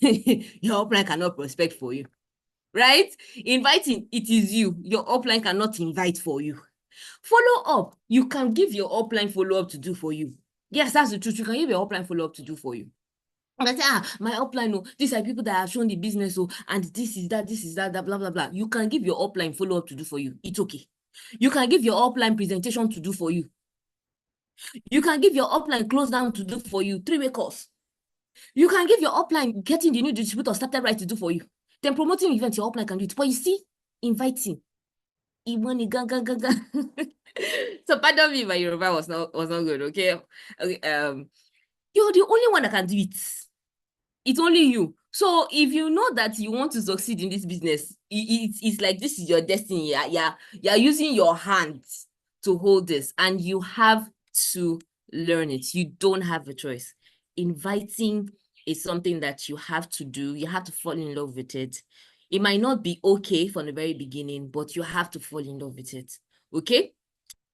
your upline cannot prospect for you, right? Inviting, it is you. Your upline cannot invite for you. Follow up, you can give your upline follow up to do for you. Yes, that's the truth. You can give your upline follow up to do for you. And I say, my upline, oh, these are people that have shown the business, oh, and this is that, blah, blah, blah. You can give your upline follow up to do for you. It's okay. You can give your upline presentation to do for you. You can give your upline close down to do for you, 3-way course. You can give your upline getting the new distributor started right to do for you. Then promoting events, your upline can do it. But you see, inviting, money, gang. So pardon me, my Yoruba was not good, okay? You're the only one that can do it. It's only you. So if you know that you want to succeed in this business, it's like this is your destiny. You're using your hands to hold this, and you have to learn it. You don't have a choice. Inviting is something that you have to do. You have to fall in love with it. It might not be okay from the very beginning, but you have to fall in love with it. Okay?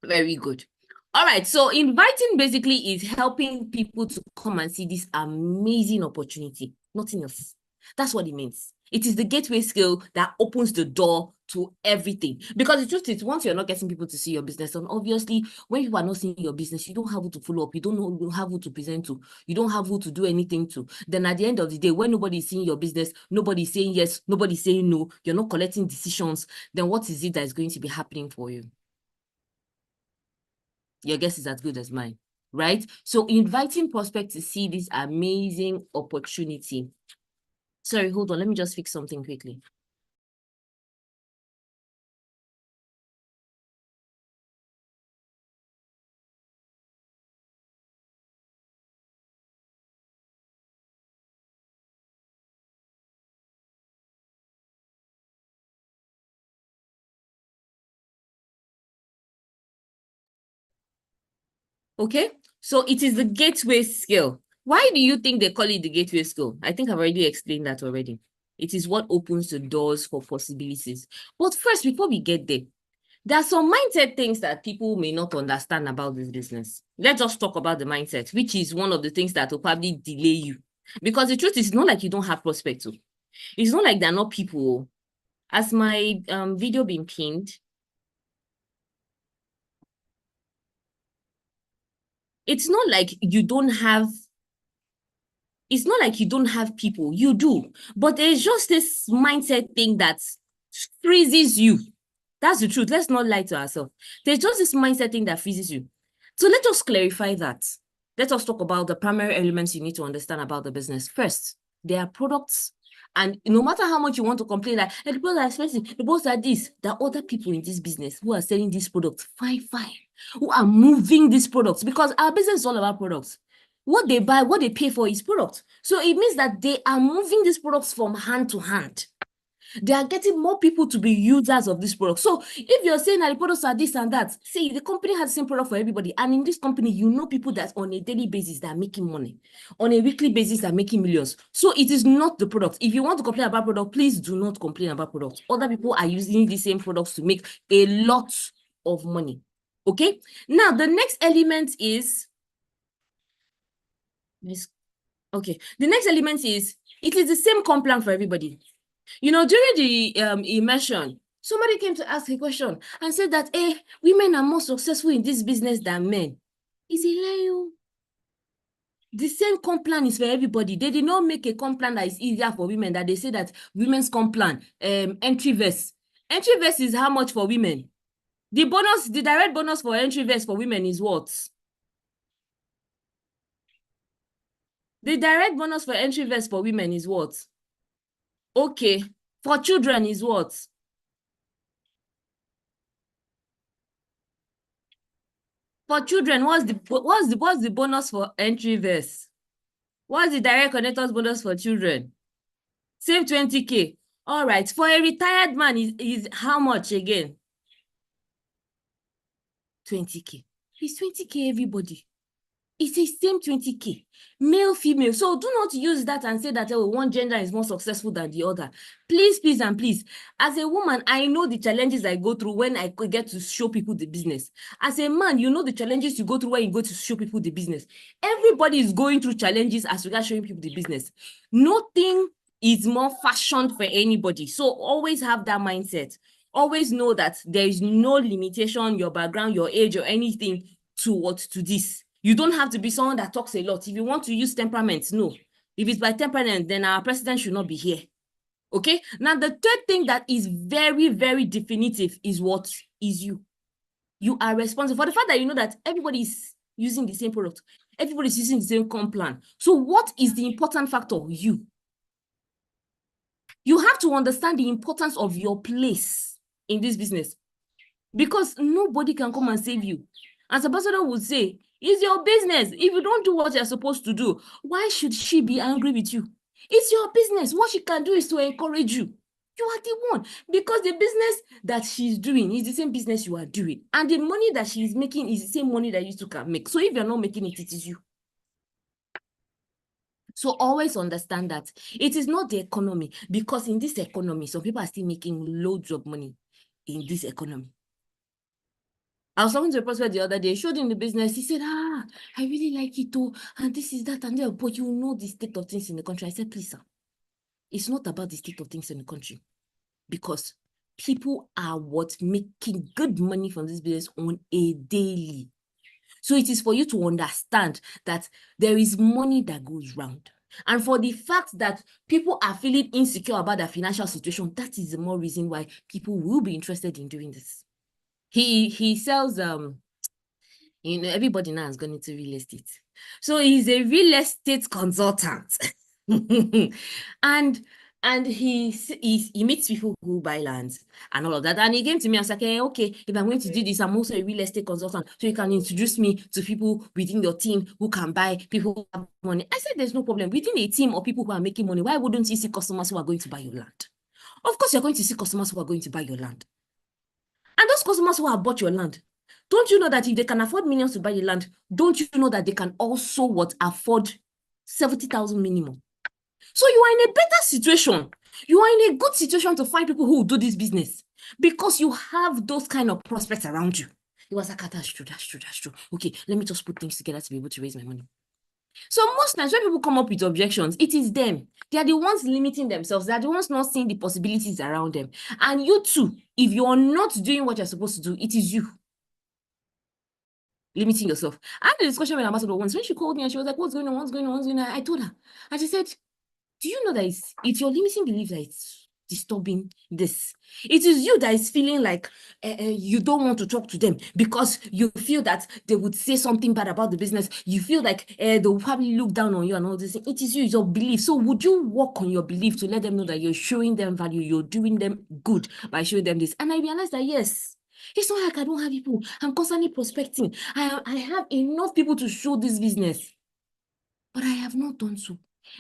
Very good. All right. So inviting basically is helping people to come and see this amazing opportunity. Nothing else. That's what it means. It is the gateway skill that opens the door to everything. Because the truth is, once you're not getting people to see your business, and obviously, when people are not seeing your business, you don't have who to follow up. You don't have who to present to. You don't have who to do anything to. Then at the end of the day, when nobody's seeing your business, nobody's saying yes, nobody's saying no, you're not collecting decisions, then what is it that is going to be happening for you? Your guess is as good as mine, right? So inviting prospects to see this amazing opportunity. Sorry, hold on. Let me just fix something quickly. Okay, so it is the gateway skill. Why do you think they call it the gateway skill? I think I've already explained that already. It is what opens the doors for possibilities. But first, before we get there are some mindset things that people may not understand about this business. Let's just talk about the mindset, which is one of the things that will probably delay you. Because the truth is, it's not like you don't have prospects. It's not like they're not people. Has my video been pinned? It's not like you don't have people. You do. But there's just this mindset thing that freezes you. That's the truth. Let's not lie to ourselves. There's just this mindset thing that freezes you. So let us clarify that. Let us talk about the primary elements you need to understand about the business. First, there are products. And no matter how much you want to complain, like the products are expensive, the products are this, there are other people in this business who are selling these products fine, who are moving these products, because our business is all about products. What they buy, what they pay for is products. So it means that they are moving these products from hand to hand. They are getting more people to be users of this product. So if you're saying that the products are this and that, see, the company has the same product for everybody. And in this company, you know people that on a daily basis that are making money. On a weekly basis, that are making millions. So it is not the product. If you want to complain about product, please do not complain about product. Other people are using the same products to make a lot of money. Okay? Now, the next element is... Okay. The next element is, it is the same comp plan for everybody. You know, during the immersion, somebody came to ask a question and said that, women are more successful in this business than men. It's a lie. The same comp plan is for everybody. They did not make a comp plan that is easier for women, that they say that women's comp plan, entry vest. Entry vest is how much for women? The direct bonus for entry vest for women is what? The direct bonus for entry vest for women is what? Okay. For children is what? For children, what's the bonus for entry vest? What's the direct connectors bonus for children? Same 20K. All right. For a retired man, is how much again? 20K. It's 20K, everybody. It's the same 20K, male, female. So do not use that and say that one gender is more successful than the other. Please, please, and please. As a woman, I know the challenges I go through when I get to show people the business. As a man, you know the challenges you go through when you go to show people the business. Everybody is going through challenges as regards showing people the business. Nothing is more fashioned for anybody. So always have that mindset. Always know that there is no limitation, your background, your age, or anything to this. You don't have to be someone that talks a lot. If you want to use temperament, no. If it's by temperament, then our president should not be here. Okay? Now, the third thing that is very, very definitive is what is you. You are responsible for the fact that you know that everybody is using the same product. Everybody is using the same comp plan. So what is the important factor? You. You have to understand the importance of your place in this business, because nobody can come and save you. As ambassador would say, it's your business. If you don't do what you're supposed to do, why should she be angry with you? It's your business. What she can do is to encourage you. You are the one, because the business that she's doing is the same business you are doing. And the money that she's making is the same money that you two can make. So if you're not making it, it is you. So always understand that it is not the economy, because in this economy, some people are still making loads of money in this economy. I was talking to a prospect the other day, showed him the business. He said, I really like it too. And this is that and that. But you know the state of things in the country. I said, please, sir, it's not about the state of things in the country. Because people are making good money from this business on a daily. So it is for you to understand that there is money that goes round. And for the fact that people are feeling insecure about their financial situation, that is the more reason why people will be interested in doing this. He sells, everybody now has gone into real estate. So he's a real estate consultant. And he meets people who buy lands and all of that. And he came to me and said, okay, if I'm going to do this, I'm also a real estate consultant. So you can introduce me to people within your team who can buy, people who have money. I said, there's no problem. Within a team of people who are making money, why wouldn't you see customers who are going to buy your land? Of course, you're going to see customers who are going to buy your land. And those customers who have bought your land, don't you know that if they can afford millions to buy the land, don't you know that they can also afford 70,000 minimum? So you are in a better situation. You are in a good situation to find people who will do this business, because you have those kind of prospects around you. It was like, that's true. Okay, let me just put things together to be able to raise my money. So most times when people come up with objections, it is them. They are the ones limiting themselves. They are the ones not seeing the possibilities around them. And you too, if you are not doing what you're supposed to do, it is you limiting yourself. I had a discussion with Ambassador once when she called me and she was like, what's going on? I told her, and she said, do you know that it's your limiting belief that it's disturbing this? It is you that is feeling like you don't want to talk to them because you feel that they would say something bad about the business. You feel like they will probably look down on you and all this. It is you, it's your belief. So would you work on your belief to let them know that you're showing them value, you're doing them good by showing them this? And I realized that, yes, it's not like I don't have people. I'm constantly prospecting. I have enough people to show this business. But I have not done so.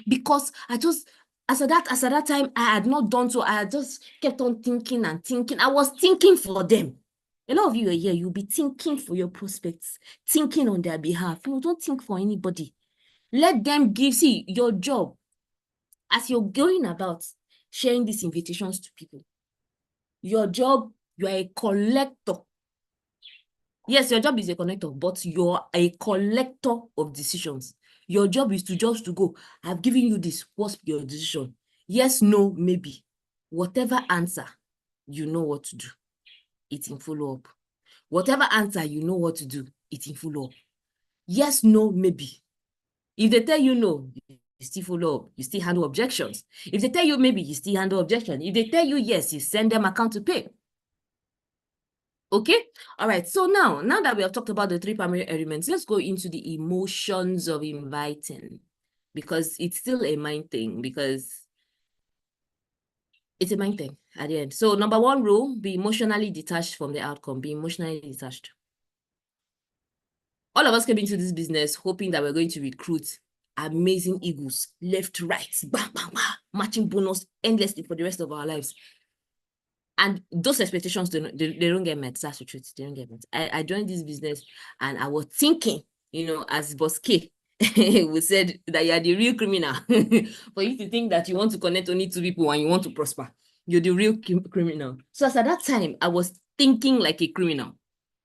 Because I just, as at that time, I had not done so. I had just kept on thinking and thinking. I was thinking for them. A lot of you are here, you'll be thinking for your prospects, thinking on their behalf. You don't think for anybody. Let them see your job. As you're going about sharing these invitations to people, your job, you are a collector. Yes, your job is a connector, but you're a collector of decisions. Your job is to just to go, I've given you this, what's your decision? Yes, no, maybe. Whatever answer, you know what to do. It's in follow-up. Whatever answer, you know what to do. It's in follow-up. Yes, no, maybe. If they tell you no, you still follow up. You still handle objections. If they tell you maybe, you still handle objection. If they tell you yes, you send them account to pay. Okay, all right. So now that we have talked about the three primary elements, let's go into the emotions of inviting, because it's still a mind thing, because it's a mind thing at the end. So number one rule, be emotionally detached from the outcome. Be emotionally detached. All of us came into this business hoping that we're going to recruit amazing eagles, left, right, bang, bang, bang, matching bonus endlessly for the rest of our lives. And those expectations, they don't get met. That's the truth. They don't get met. I joined this business and I was thinking as Boss K, we said that you are the real criminal. For you to think that you want to connect only two people and you want to prosper, you're the real criminal. So as at that time, I was thinking like a criminal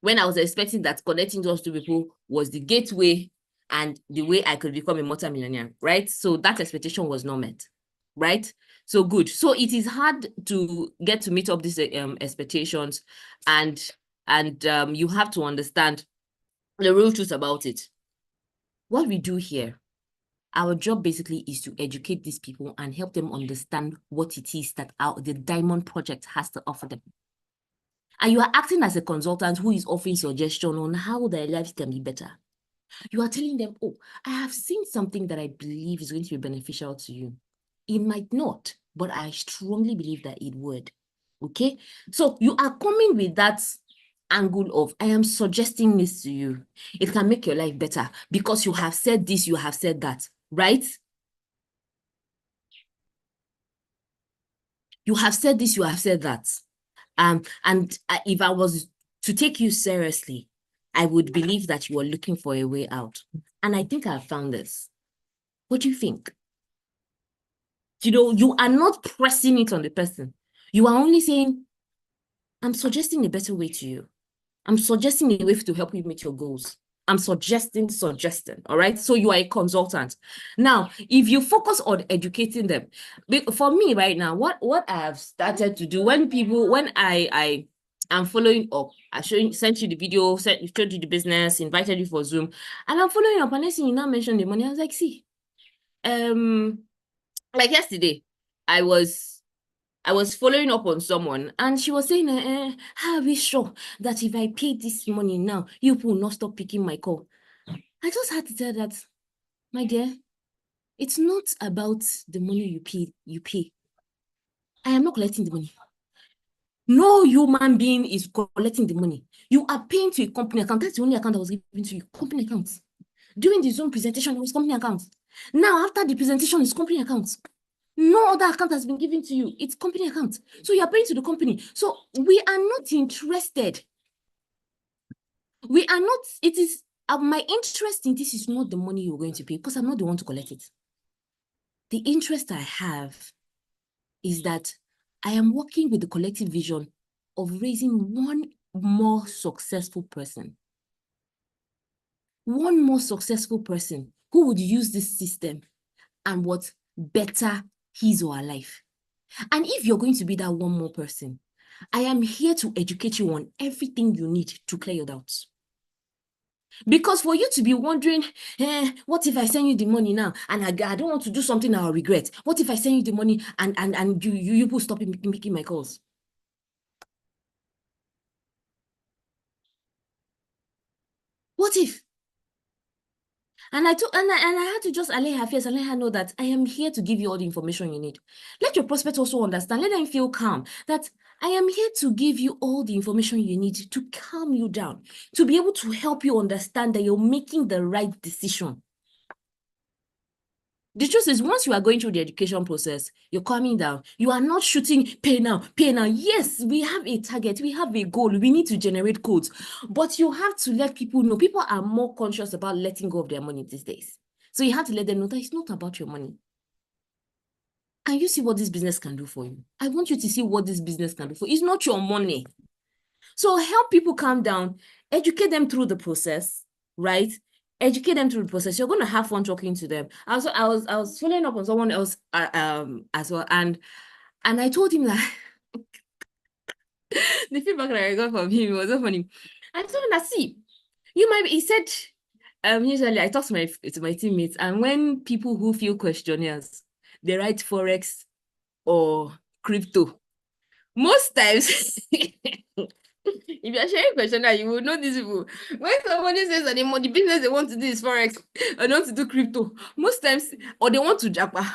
when I was expecting that connecting those two people was the gateway and the way I could become a multimillionaire, right? So that expectation was not met, right? So good. So it is hard to get to meet up these expectations, and you have to understand the real truth about it. What we do here, our job basically is to educate these people and help them understand what it is that the Diamond Project has to offer them. And you are acting as a consultant who is offering suggestion on how their lives can be better. You are telling them, oh, I have seen something that I believe is going to be beneficial to you. It might not, but I strongly believe that it would. Okay? So you are coming with that angle of, I am suggesting this to you. It can make your life better because you have said this, you have said that, right? You have said this, you have said that. And if I was to take you seriously, I would believe that you are looking for a way out. And I think I've found this. What do you think? You are not pressing it on the person. You are only saying, I'm suggesting a better way to you. I'm suggesting a way to help you meet your goals. I'm suggesting, all right? So you are a consultant. Now, if you focus on educating them, for me right now, what I have started to do when I am following up, sent you the video, showed you the business, invited you for Zoom, and I'm following up, and next thing you now mention the money, I was like, see, like yesterday, I was following up on someone, and she was saying, how are we sure that if I pay this money now, you will not stop picking my call? I just had to tell that, my dear, it's not about the money you pay. I am not collecting the money. No human being is collecting the money. You are paying to a company account. That's the only account that was given to you, company account. During the Zoom presentation, it was company account. Now, after the presentation, it's company account. No other account has been given to you. It's company account. So you are paying to the company. So we are not interested. We are not, it is, my interest in this is not the money you're going to pay, because I'm not the one to collect it. The interest I have is that I am working with the collective vision of raising one more successful person. One more successful person who would use this system and what better his or her life. And if you're going to be that one more person, I am here to educate you on everything you need to clear your doubts. Because for you to be wondering, what if I send you the money now and I don't want to do something I'll regret? What if I send you the money and you will stop making my calls? What if? And I had to just allay her fears and let her know that I am here to give you all the information you need. Let your prospects also understand. Let them feel calm that I am here to give you all the information you need to calm you down, to be able to help you understand that you're making the right decision. The truth is, once you are going through the education process, you're calming down. You are not shooting pay now, pay now. Yes, we have a target. We have a goal. We need to generate codes. But you have to let people know. People are more conscious about letting go of their money these days. So you have to let them know that it's not about your money. And you see what this business can do for you. I want you to see what this business can do for you. It's not your money. So help people calm down, educate them through the process, right? Educate them through the process. You're going to have fun talking to them. I was following up on someone else as well, and I told him that the feedback that I got from him was so funny. I told him that, see, you might be, he said, usually I talk to my teammates, and when people who feel questionnaires, they write Forex or crypto. Most times, if you're sharing questionnaire, you will know these people. When somebody says that the business they want to do is Forex, or they want to do crypto, most times, or they want to japa.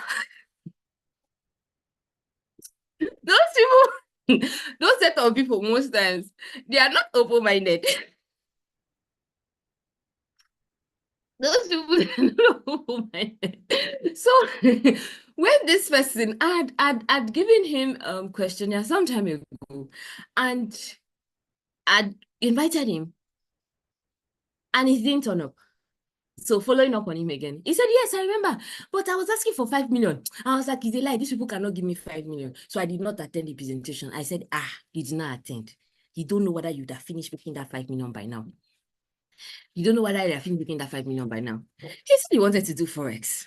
Those people, those set of people, most times, they are not open-minded. Those people are not open-minded. So when this person, I'd given him questionnaire some time ago, and I'd invited him, and he didn't turn up. So following up on him again, he said, yes, I remember, but I was asking for 5 million. I was like, it's a lie. These people cannot give me 5 million. So I did not attend the presentation. I said, you did not attend. You don't know whether you'd have finished making that 5 million by now. You don't know whether you'd have finished making that 5 million by now. He said he wanted to do Forex.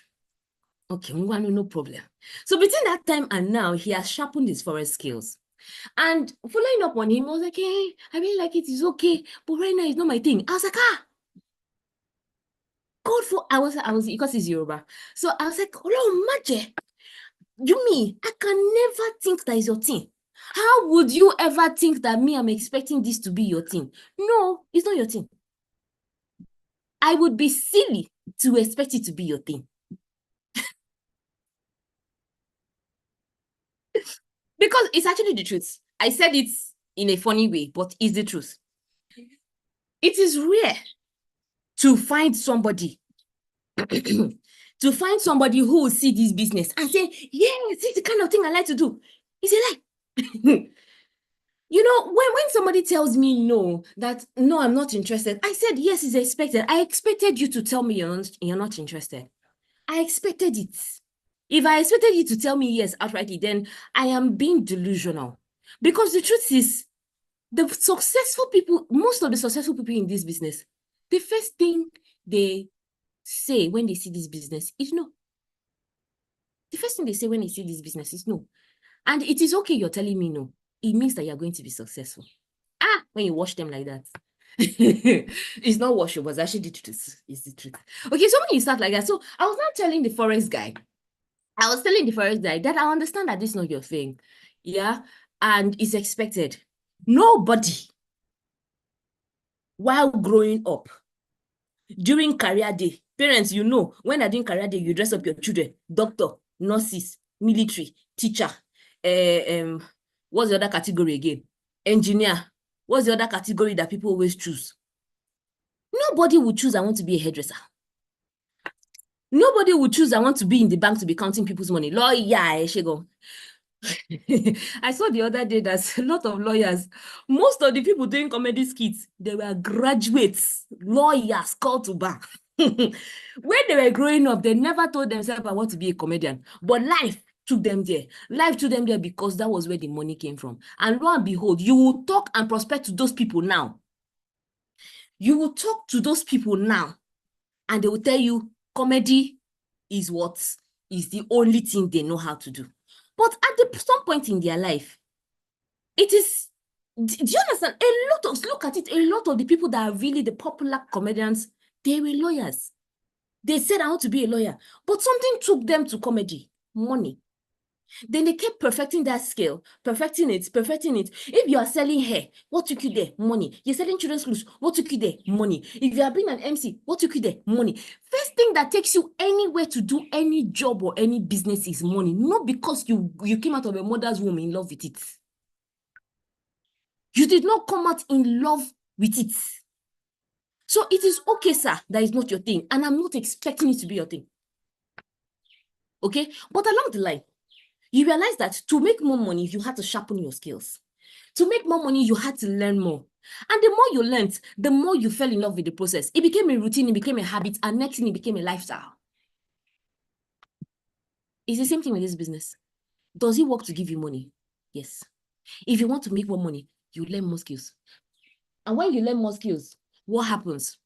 Okay, no problem. So between that time and now, he has sharpened his Forex skills. And following up on him, I was like, hey, I really like it. It's okay. But right now, it's not my thing. I was like, God for, I was, because he's Yoruba. So I was like, oh, Maje, you mean, I can never think that is your thing. How would you ever think that me, I'm expecting this to be your thing? No, it's not your thing. I would be silly to expect it to be your thing. Because it's actually the truth. I said it in a funny way, but it's the truth. It is rare to find somebody to find somebody who will see this business and say, yes, it's the kind of thing I like to do. It's a lie. You know, when somebody tells me no, that no, I'm not interested, I said, yes, it's expected. I expected you to tell me you're not interested. I expected it. If I expected you to tell me yes outrightly, then I am being delusional. Because the truth is, the successful people, most of the successful people in this business, the first thing they say when they see this business is no. The first thing they say when they see this business is no. And it is okay you're telling me no. It means that you're going to be successful. When you wash them like that. It's not washable, it's actually the truth. It's the truth. Okay, so when you start like that, so I was not telling the Forex guy. I was telling the Forex guy that I understand that this is not your thing. Yeah. And it's expected. Nobody, while growing up, during career day, parents, you know, when they're doing career day, you dress up your children, doctor, nurses, military, teacher, what's the other category again? Engineer. What's the other category that people always choose? Nobody would choose, I want to be a hairdresser. Nobody would choose, I want to be in the bank to be counting people's money. Lawyer, Shego. I saw the other day that a lot of lawyers, most of the people doing comedy skits, they were graduates, lawyers called to bar. When they were growing up, they never told themselves, I want to be a comedian. But life took them there. Life took them there because that was where the money came from. And lo and behold, you will talk and prospect to those people now. You will talk to those people now, and they will tell you comedy is what is the only thing they know how to do. But at some point in their life, it is, do you understand? Look at it, a lot of the people that are really the popular comedians, they were lawyers. They said, I want to be a lawyer, but something took them to comedy, money. Then they kept perfecting that skill, perfecting it. If you are selling hair, what took you there? Money. You're selling children's clothes, what took you there? Money. If you are being an MC, what took you there? Money. First thing that takes you anywhere to do any job or any business is money, not because you came out of a mother's womb in love with it. You did not come out in love with it. So it is okay, sir, that is not your thing, and I'm not expecting it to be your thing. Okay? But along the line, you realize that to make more money, you had to sharpen your skills. To make more money, you had to learn more. And the more you learned, the more you fell in love with the process. It became a routine, it became a habit, and next thing, it became a lifestyle. It's the same thing with this business. Does it work to give you money? Yes. If you want to make more money, you learn more skills. And when you learn more skills, what happens?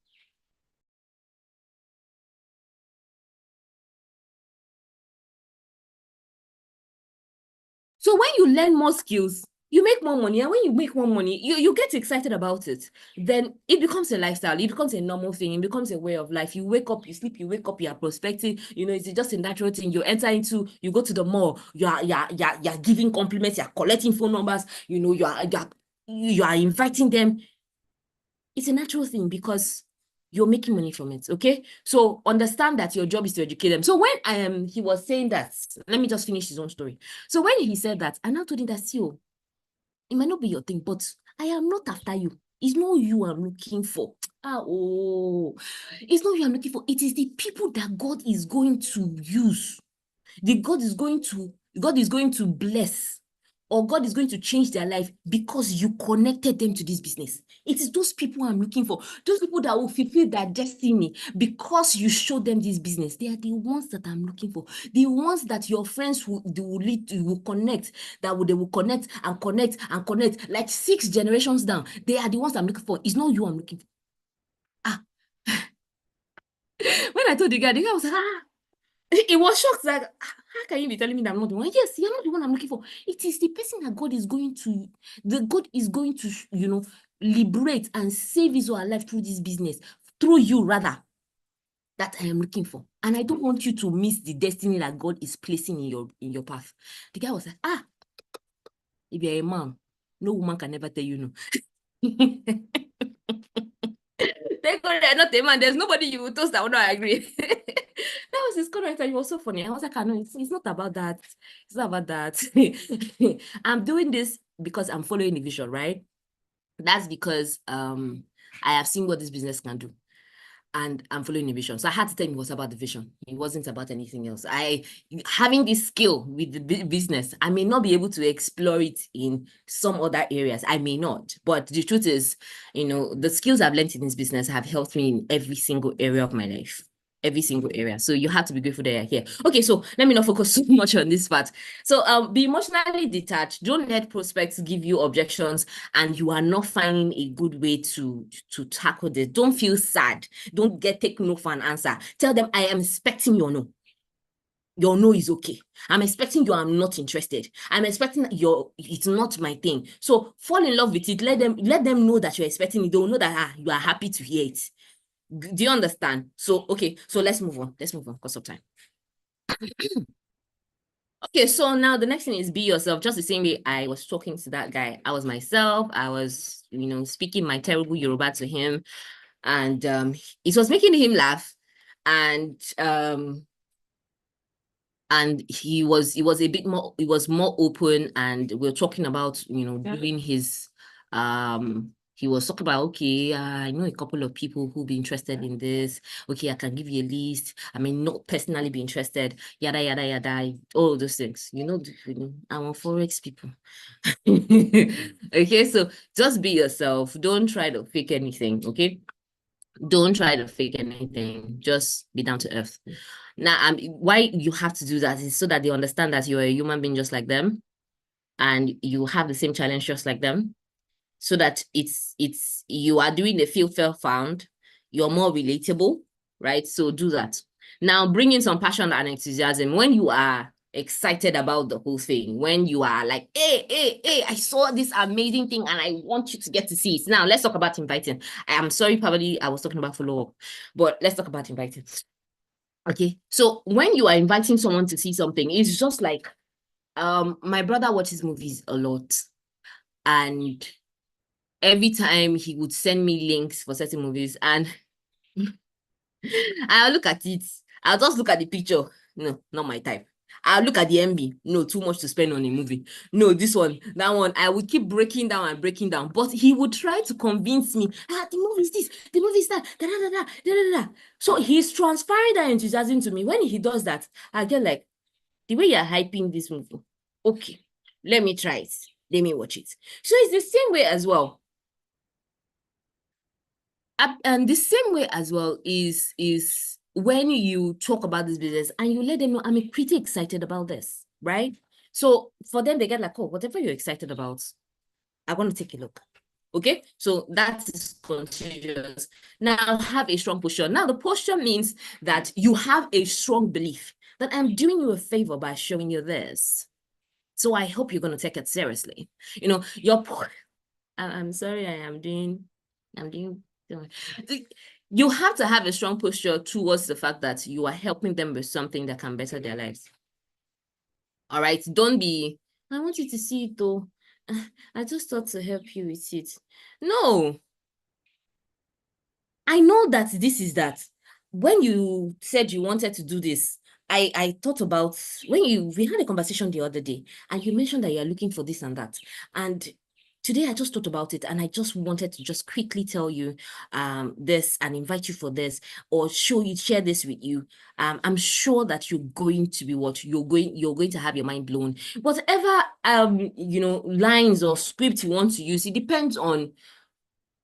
So when you learn more skills, you make more money. And when you make more money, you get excited about it. Then it becomes a lifestyle. It becomes a normal thing. It becomes a way of life. You wake up, you sleep, you wake up, you are prospecting. You know, it's just a natural thing. You enter into, you go to the mall, you are giving compliments, you are collecting phone numbers, you know, you are inviting them. It's a natural thing because you're making money from it, okay? So understand that your job is to educate them. So when he was saying that, let me just finish his own story. So when he said that, I now told him that, see, it might not be your thing, but I am not after you. It's not you I'm looking for. It's not you I'm looking for. It is the people that God is going to use. God is going to bless or God is going to change their life because you connected them to this business. It is those people I'm looking for. Those people that will fulfill their destiny because you showed them this business. They are the ones that I'm looking for. The ones that your friends will lead to, will connect, they will connect and connect and connect, like 6 generations down. They are the ones I'm looking for. It's not you I'm looking for. When I told the guy was like, it was shocked, like, how can you be telling me that I'm not the one? Yes, you're not the one I'm looking for. It is the person that God is going to, you know, liberate and save his or her life through this business, through you rather, that I am looking for. And I don't want you to miss the destiny that God is placing in your path. The guy was like, if you're a man, no woman can ever tell you no. Thank God they're not a man. There's nobody you will toast that would not agree. That was his comment, and he was so funny. I was like, no, it's not about that. It's not about that. I'm doing this because I'm following the vision, right? That's because I have seen what this business can do. And I'm following the vision. So I had to tell him it was about the vision. It wasn't about anything else. Having this skill with the business, I may not be able to explore it in some other areas. I may not. But the truth is, you know, the skills I've learned in this business have helped me in every single area of my life. Every single area. So you have to be grateful that you're here. Okay, so let me not focus so much on this part. So be emotionally detached. Don't let prospects give you objections and you are not finding a good way to tackle this. Don't feel sad. Don't take no for an answer. Tell them, I am expecting your no. Your no is okay. I'm expecting you. I'm not interested. I'm expecting it's not my thing. So fall in love with it. Let them know that you're expecting it. They'll know that you are happy to hear it. Do you understand? So, okay. So let's move on. Let's move on because of time. Okay, so now the next thing is be yourself. Just the same way I was talking to that guy. I was myself. I was, you know, speaking my terrible Yoruba to him. And it was making him laugh. And he was a bit more, he was more open, and we were talking about, you know, doing his he was talking about, okay, I know a couple of people who'll be interested in this. Okay, I can give you a list. I may not personally be interested, yada, yada, yada, all those things. You know, I'm on Forex people. Okay, so just be yourself. Don't try to fake anything, okay? Don't try to fake anything. Just be down to earth. Now, why you have to do that is so that they understand that you're a human being just like them, and you have the same challenge just like them, so that it's you are doing the feel found, you're more relatable, right? So do that. Now, bring in some passion and enthusiasm when you are excited about the whole thing, when you are like, hey, I saw this amazing thing and I want you to get to see it. Now, let's talk about inviting. I'm sorry, probably I was talking about follow-up, but let's talk about inviting. Okay, so when you are inviting someone to see something, it's just like, my brother watches movies a lot, and every time he would send me links for certain movies, and I'll look at it. I'll just look at the picture. No, not my type. I'll look at the MB. No, too much to spend on a movie. No, this one, that one. I would keep breaking down and breaking down. But he would try to convince me, the movie is this, the movie is that, da, da, da, da, da, da, da. So he's transferring that enthusiasm to me. When he does that, I get like, the way you're hyping this movie, okay, let me try it. Let me watch it. So it's the same way as well. And the same way as well is when you talk about this business and you let them know, I'm pretty excited about this, right? So for them, they get like, oh, whatever you're excited about, I want to take a look. Okay, so that is contagious. Now have a strong posture. Now the posture means that you have a strong belief that I'm doing you a favor by showing you this. So I hope you're going to take it seriously. You know, I'm sorry, I'm doing, you have to have a strong posture towards the fact that you are helping them with something that can better their lives. All right, don't be, I want you to see it though. I just thought to help you with it. No. I know that this is that. When you said you wanted to do this, I thought about when we had a conversation the other day and you mentioned that you're looking for this and that. And today I just thought about it and I just wanted to just quickly tell you this and invite you for this, or share this with you. I'm sure that you're going to be you're going to have your mind blown. Whatever lines or script you want to use, it depends on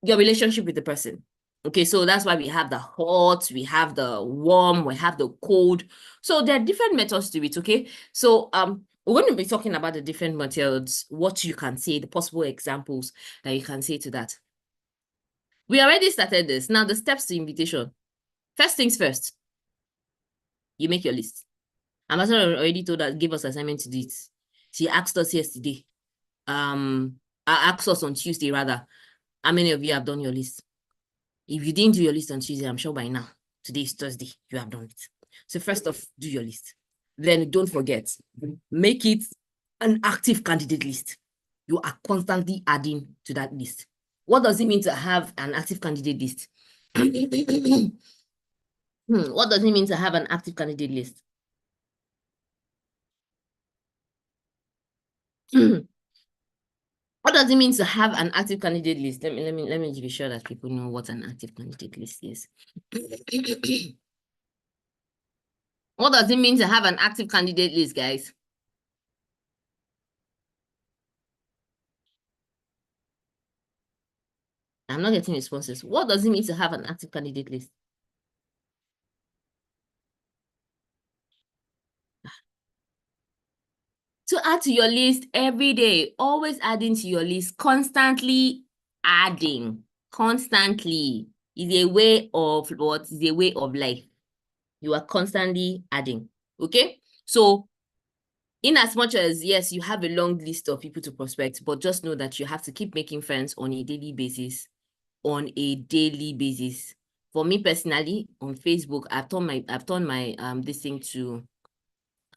your relationship with the person. Okay, so that's why we have the hot, we have the warm, we have the cold. So there are different methods to it, okay? So we're going to be talking about the different methods, what you can say, the possible examples that you can say to that. We already started this. Now the steps to invitation. First things first, you make your list. Ambassador already told us, give us assignment to do it. She asked us yesterday. I asked us on Tuesday rather. How many of you have done your list? If you didn't do your list on Tuesday, I'm sure by now, today is Thursday, you have done it. So first off, do your list. Then don't forget, make it an active candidate list. You are constantly adding to that list. What does it mean to have an active candidate list? What does it mean to have an active candidate list? What does it mean to have an active candidate list? Let me be sure that people know what an active candidate list is. What does it mean to have an active candidate list, guys? I'm not getting responses. What does it mean to have an active candidate list? To add to your list every day, always adding to your list, constantly adding, constantly is a way of what? Is a way of life. You are constantly adding, okay? So in as much as, yes, you have a long list of people to prospect, but just know that you have to keep making friends on a daily basis, For me personally, on Facebook, I've turned my this thing to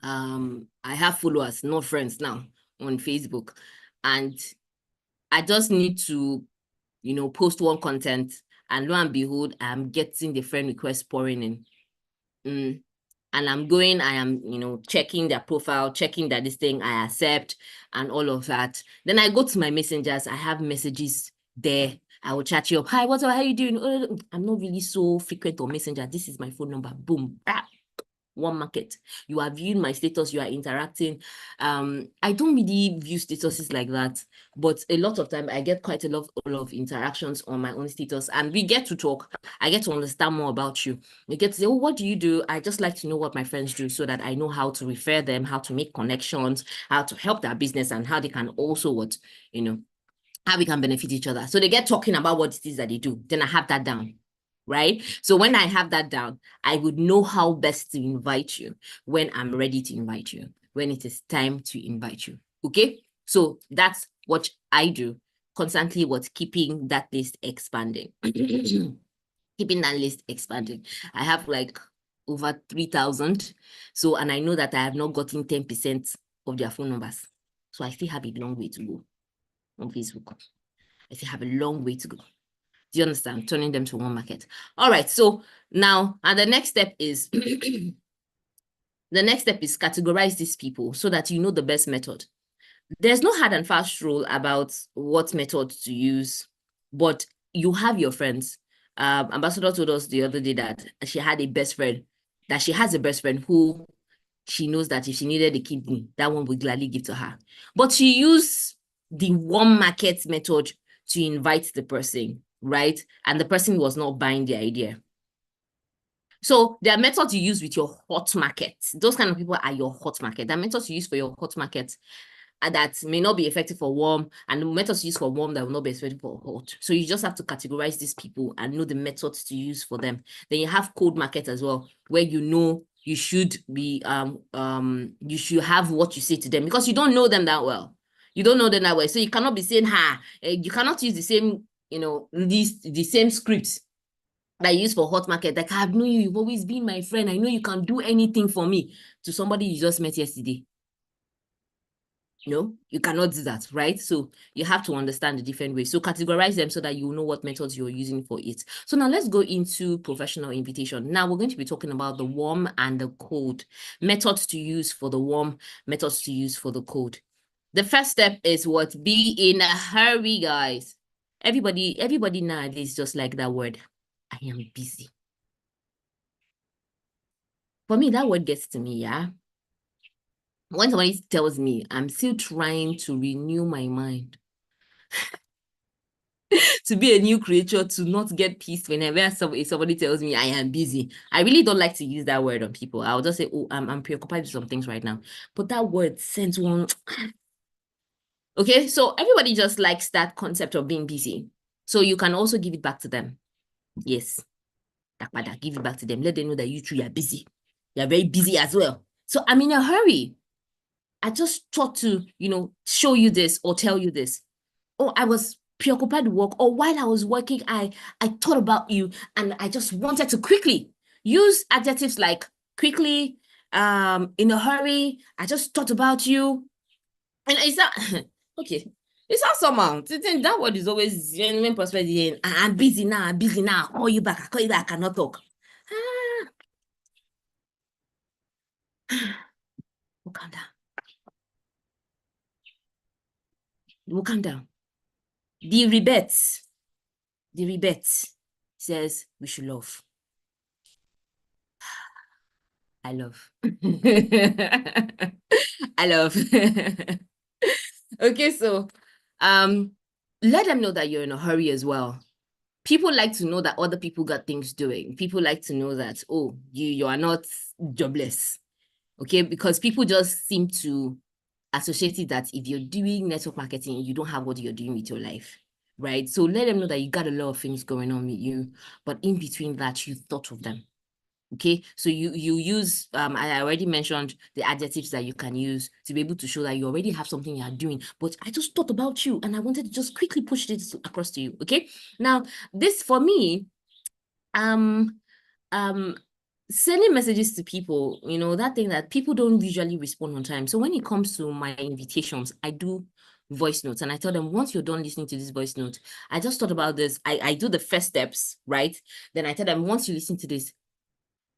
I have followers, not friends now on Facebook. And I just need to, post one content, and lo and behold, I'm getting the friend request pouring in. And I am, checking their profile, checking that this thing I accept and all of that. Then I go to my messengers, I have messages there. I will chat you up. Hi, what are you doing? I'm not really so frequent on Messenger. This is my phone number. Boom. One market. You are viewing my status, you are interacting. I don't really view statuses like that, but a lot of time I get quite a lot of interactions on my own status, and we get to talk. I get to understand more about you. We get to say, oh, what do you do? I just like to know what my friends do so that I know how to refer them, how to make connections, how to help their business, and how they can also how we can benefit each other. So they get talking about what it is that they do. Then I have that down. Right? So when I have that down, I would know how best to invite you when I'm ready to invite you, when it is time to invite you. Okay? So that's what I do constantly, keeping that list expanding. Keeping that list expanding. I have like over 3,000. So, and I know that I have not gotten 10% of their phone numbers. So I still have a long way to go on Facebook. I still have a long way to go. Do you understand? Turning them to one market. All right. So now, and the next step is categorize these people so that you know the best method. There's no hard and fast rule about what method to use, but you have your friends. Ambassador told us the other day that she had a best friend, that she has a best friend who she knows that if she needed a kidney, that one would gladly give to her. But she used the warm market method to invite the person, right? And the person was not buying the idea. So there are methods you use with your hot market. Those kind of people are your hot market. There are methods you use for your hot market that may not be effective for warm, and the methods used for warm that will not be effective for hot. So you just have to categorize these people and know the methods to use for them. Then you have cold market as well, where you should be you should have what you say to them, because you don't know them that well. You don't know them that well. So you cannot be saying, you cannot use the same, the same scripts that you use for hot market. Like, I've known you, you've always been my friend. I know you can do anything for me, to somebody you just met yesterday. No, you cannot do that, right? So you have to understand the different ways. So categorize them so that you know what methods you're using for it. So now let's go into professional invitation. Now we're going to be talking about the warm and the cold. Methods to use for the warm, methods to use for the cold. The first step is what? Be in a hurry, guys. Everybody nowadays just like that word. I am busy. For me, that word gets to me, yeah. When somebody tells me I'm still trying to renew my mind, to be a new creature, to not get peace whenever somebody tells me I am busy. I really don't like to use that word on people. I'll just say, oh, I'm preoccupied with some things right now. But that word sends one. Okay, so everybody just likes that concept of being busy. So you can also give it back to them. Yes. Give it back to them. Let them know that you are busy. You're very busy as well. So I'm in a hurry. I just thought to, show you this or tell you this. Oh, I was preoccupied with work, or while I was working, I thought about you and I just wanted to quickly use adjectives like quickly, in a hurry. I just thought about you. And it's not okay. It's not somehow. That word is always when prosperity. I'm busy now. I'm busy now. I'll call you back. I call you back. I cannot talk. We'll calm down. We'll calm down. The rebate says we should love. I love. I love. Okay, so let them know that you're in a hurry as well. People like to know that other people got things doing. People like to know that, oh, you are not jobless. Okay, because people just seem to associate it that if you're doing network marketing, you don't have what you're doing with your life, right? So let them know that you got a lot of things going on with you, but in between that, you thought of them. Okay, so you use I already mentioned the adjectives that you can use to be able to show that you already have something you are doing, but I just thought about you and I wanted to just quickly push this across to you. Okay, now this for me, sending messages to people, that thing that people don't usually respond on time. So when it comes to my invitations, I do voice notes and I tell them, once you're done listening to this voice note, I just thought about this. I do the first steps, right? Then I tell them, once you listen to this,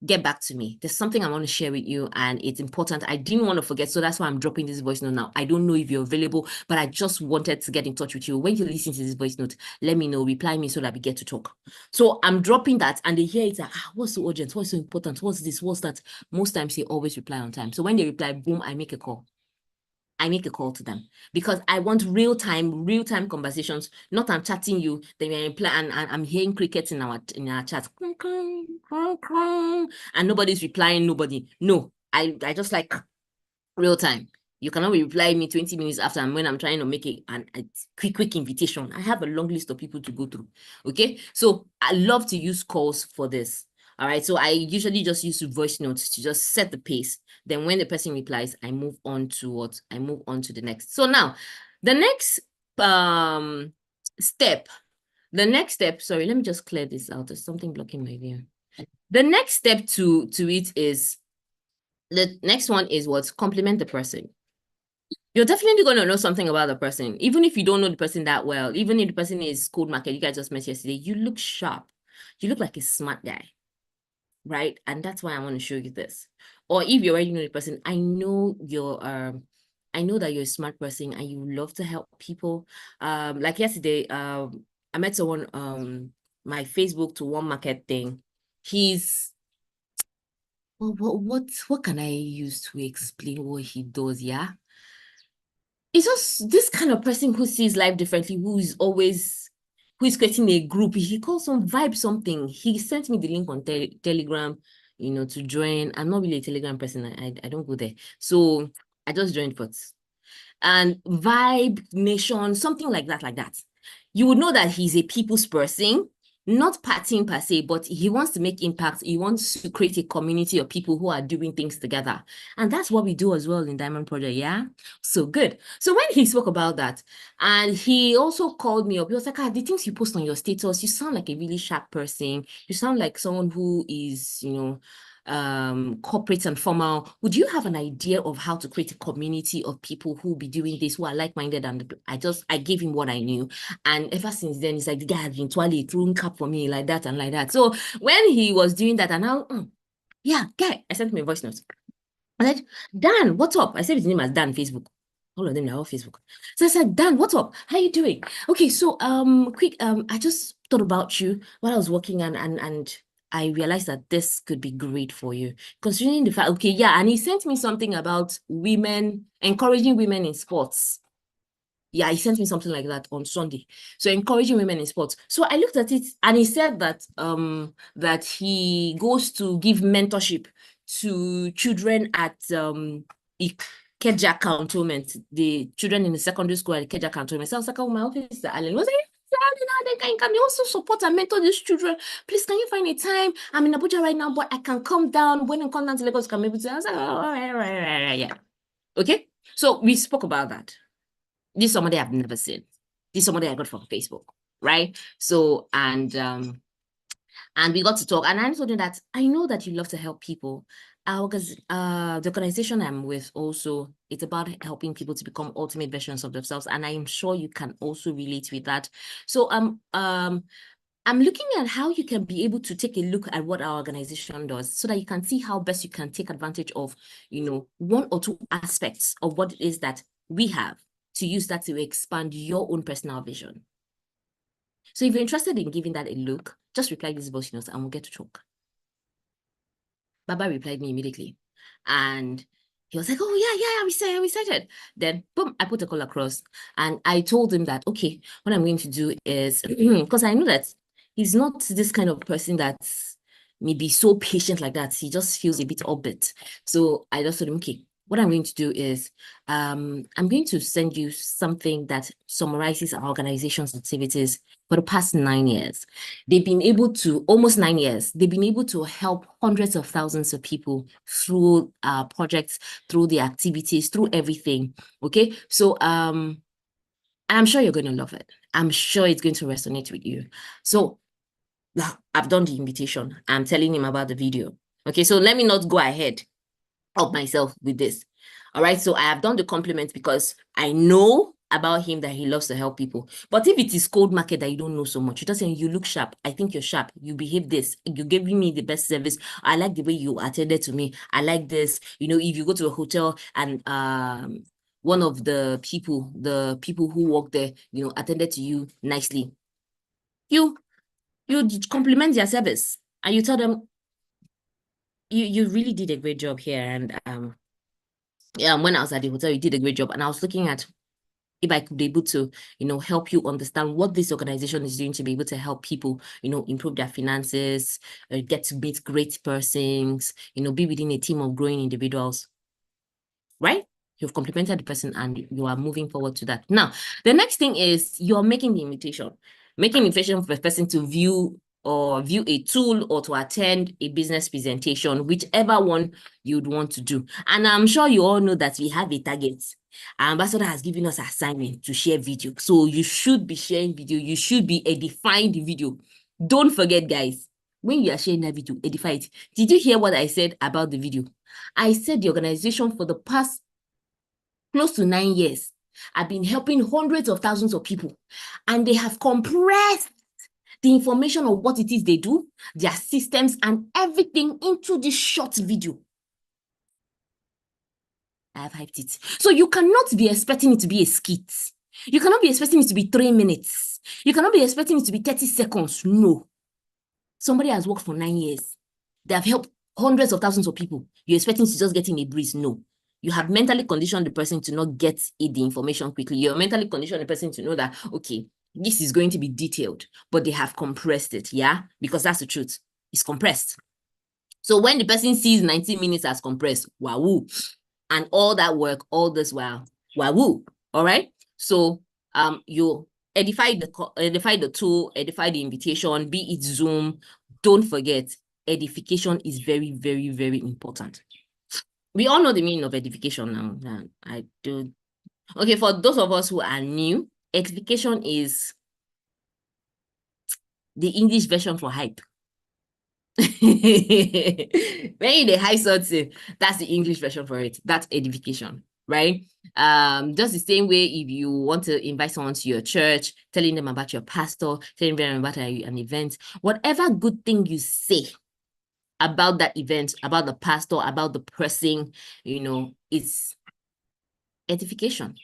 get back to me. There's something I want to share with you and it's important. I didn't want to forget. So that's why I'm dropping this voice note now. I don't know if you're available, but I just wanted to get in touch with you. When you listen to this voice note, let me know, reply me so that we get to talk. So I'm dropping that and they hear it like, what's so urgent? What's so important? What's this? What's that? Most times they always reply on time. So when they reply, boom, I make a call. I make a call to them because I want real-time conversations. Not I'm chatting you, then you're replying and I'm hearing crickets in our chat. And nobody's replying, nobody. No, I just like real time. You cannot reply me 20 minutes after and when I'm trying to make a quick invitation. I have a long list of people to go through. Okay, so I love to use calls for this. All right, so I usually just use voice notes to just set the pace. Then when the person replies, I move on to the next. So now, the next step, sorry, let me just clear this out. There's something blocking my view. The next step to it is, the next one is what? Compliment the person. You're definitely going to know something about the person. Even if you don't know the person that well, even if the person is cold market, you guys just met yesterday, you look sharp. You look like a smart guy, right? And that's why I want to show you this. Or if you already know the person, I know that you're a smart person and you love to help people. Like yesterday, I met someone, my Facebook to one market thing. He's, well, what can I use to explain what he does? Yeah. It's just this kind of person who sees life differently, who is creating a group. He calls some vibe something. He sent me the link on Telegram, to join. I'm not really a Telegram person. I don't go there. So I just joined first. And Vibe Nation, something like that. You would know that he's a people's person, not partying per se, but he wants to make impact. He wants to create a community of people who are doing things together. And that's what we do as well in Diamond Project, yeah? So good. So when he spoke about that, and he also called me up, he was like, the things you post on your status, you sound like a really sharp person. You sound like someone who is, corporate and formal. Would you have an idea of how to create a community of people who will be doing this, who are like-minded? And I gave him what I knew. And ever since then, it's like the guy has been throwing cap for me like that and like that. So when he was doing that, and now, yeah, guy, I sent him a voice note. I said, Dan, what's up? I said his name as Dan Facebook. All of them are on Facebook. So I said, Dan, what's up? How you doing? Okay, so quick, I just thought about you while I was working and I realized that this could be great for you. Considering the fact, okay, yeah, and he sent me something about women, encouraging women in sports. Yeah, he sent me something like that on Sunday. So encouraging women in sports. So I looked at it and he said that that he goes to give mentorship to children at Ikeja Cantonment, the children in the secondary school at Ikeja Cantonment. So I was like, oh, my office, Alan was like, can you also support and mentor these children? Please, can you find a time? I'm in Abuja right now, but I can come down. When I come down to Lagos, can maybe I was like, oh, all right, yeah. Okay. So we spoke about that. This is somebody I've never seen. This is somebody I got from Facebook, right? So, and we got to talk, and I told him that I know that you love to help people. Because the organization I'm with also, it's about helping people to become ultimate versions of themselves, and I am sure you can also relate with that. So I'm looking at how you can be able to take a look at what our organization does so that you can see how best you can take advantage of, you know, one or two aspects of what it is that we have to use that to expand your own personal vision. So if you're interested in giving that a look, just reply these voice notes and we'll get to talk. Baba replied me immediately. And he was like, oh, yeah, I'm excited. Then, boom, I put a call across. And I told him that, okay, what I'm going to do is, because I know that he's not this kind of person that may be so patient like that. He just feels a bit upbeat. So I just told him, okay, what I'm going to do is I'm going to send you something that summarizes our organization's activities for the past 9 years. They've been able to, almost 9 years, they've been able to help hundreds of thousands of people through projects, through the activities, through everything. Okay, so I'm sure you're going to love it. I'm sure it's going to resonate with you. So I've done the invitation. I'm telling him about the video. Okay, so let me not go ahead of myself with this. All right, so I have done the compliment because I know about him that he loves to help people. But if it is cold market that you don't know so much, you just say, you look sharp. I think you're sharp. You behave this. You're giving me the best service. I like the way you attended to me. I like this. You know, if you go to a hotel and one of the people who work there, you know, attended to you nicely, you compliment their service and you tell them, you really did a great job here. And yeah, when I was at the hotel, you did a great job. And I was looking at if I could be able to, you know, help you understand what this organization is doing to be able to help people, you know, improve their finances, get to meet great persons, you know, be within a team of growing individuals, right? You've complimented the person and you are moving forward to that. Now, the next thing is you're making the invitation. Making invitation for a person to view a tool or to attend a business presentation, whichever one you'd want to do. And I'm sure you all know that we have a target. Our ambassador has given us assignment to share video. So you should be sharing video. You should be edifying the video. Don't forget, guys, when you are sharing that video, edify it. Did you hear what I said about the video? I said the organization for the past close to 9 years, I've been helping hundreds of thousands of people, and they have compressed the information of what it is they do, their systems, and everything into this short video. I have hyped it. So you cannot be expecting it to be a skit. You cannot be expecting it to be 3 minutes. You cannot be expecting it to be 30 seconds. No. Somebody has worked for 9 years. They have helped hundreds of thousands of people. You're expecting to just get in a breeze. No. You have mentally conditioned the person to not get the information quickly. You're mentally conditioned the person to know that, okay, this is going to be detailed, but they have compressed it, yeah? Because that's the truth. It's compressed. So when the person sees 90 minutes as compressed, wahoo, and all that work, all this while, wahoo, all right? So you edify the tool, edify the invitation, be it Zoom. Don't forget, edification is very, very, very important. We all know the meaning of edification now. I do. Okay, for those of us who are new, edification is the English version for hype. When you the high something, that's the English version for it. That's edification, right? Just the same way if you want to invite someone to your church, telling them about your pastor, telling them about an event, whatever good thing you say about that event, about the pastor, about the person, you know, it's Edification.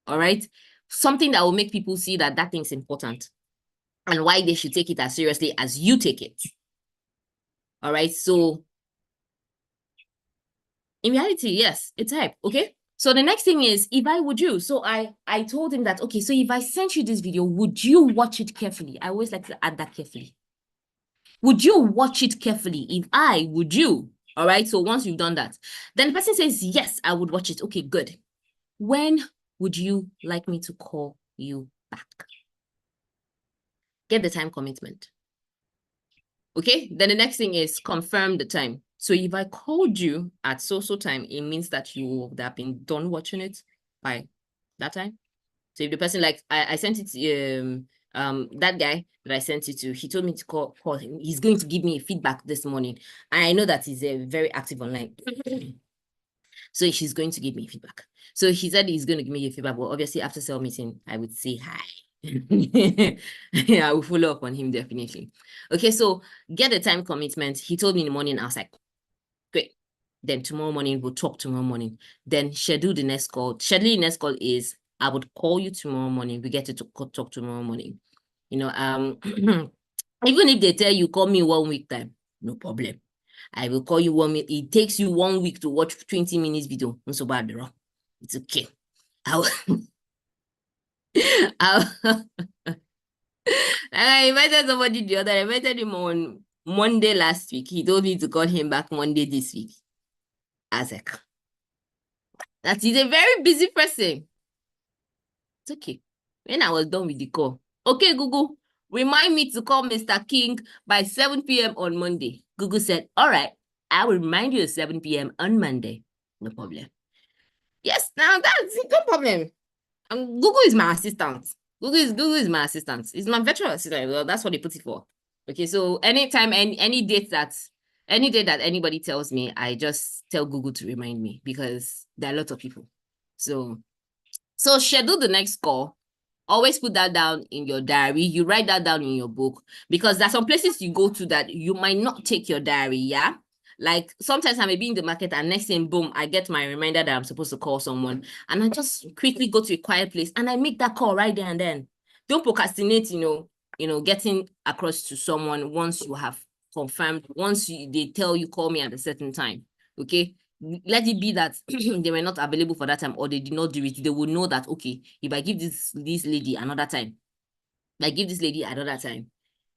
All right. Something that will make people see that that thing's important and why they should take it as seriously as you take it. All right. So in reality, yes, it's hype. Okay. So the next thing is, if I would you, so I told him that, okay, so if I sent you this video, would you watch it carefully? I always like to add that carefully. Would you watch it carefully? If I, would you? All right. So once you've done that, then the person says, yes, I would watch it. Okay, good. When would you like me to call you back? Get the time commitment. Okay. Then the next thing is confirm the time. So if I called you at so time, it means that you would have been done watching it by that time. So if the person, like I sent it to that guy that I sent it to, he told me to call him. He's going to give me feedback this morning. And I know that he's very active online. So she's going to give me feedback. So he said he's going to give me a feedback. But obviously after cell meeting, I would say hi. Yeah, I will follow up on him definitely. Okay, so get the time commitment. He told me in the morning. I was like, great. Then tomorrow morning, we'll talk tomorrow morning. Then schedule the next call. Schedule the next call is, I would call you tomorrow morning. We get to talk tomorrow morning. You know, even if they tell you, call me 1 week time, no problem. I will call you 1 week. It takes you 1 week to watch 20 minutes video. So bad, it's okay. I invited somebody the other. I invited him on Monday last week. He told me to call him back Monday this week. I was like, that is a very busy person. It's okay. When I was done with the call, okay, Google, remind me to call Mr. King by 7 p.m. on Monday. Google said, all right, I will remind you at 7 p.m. on Monday. No problem. Yes, now that's no problem. Google is my assistant. Google is my assistant. It's my virtual assistant. Well, that's what they put it for. Okay, so anytime, any date that anybody tells me, I just tell Google to remind me because there are a lot of people. So schedule the next call. Always put that down in your diary. You write that down in your book because there's some places you go to that you might not take your diary, yeah? Like sometimes I may be in the market and next thing, boom, I get my reminder that I'm supposed to call someone and I just quickly go to a quiet place and I make that call right there and then. Don't procrastinate, getting across to someone once you have confirmed, once they tell you call me at a certain time, okay? Let it be that they were not available for that time or they did not do it. They will know that, okay, if I give this lady another time,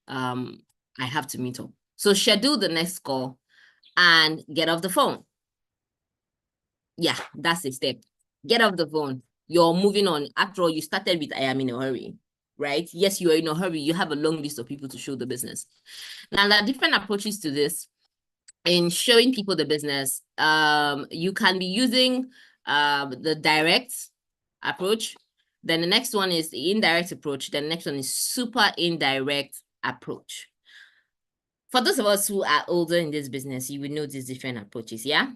I have to meet up. So schedule the next call and get off the phone. Yeah, that's a step. Get off the phone. You're moving on. After all, you started with I am in a hurry, right? Yes, you are in a hurry. You have a long list of people to show the business. Now, there are different approaches to this. In showing people the business, you can be using the direct approach. Then the next one is the indirect approach. Then the next one is super indirect approach. For those of us who are older in this business, you will know these different approaches, yeah?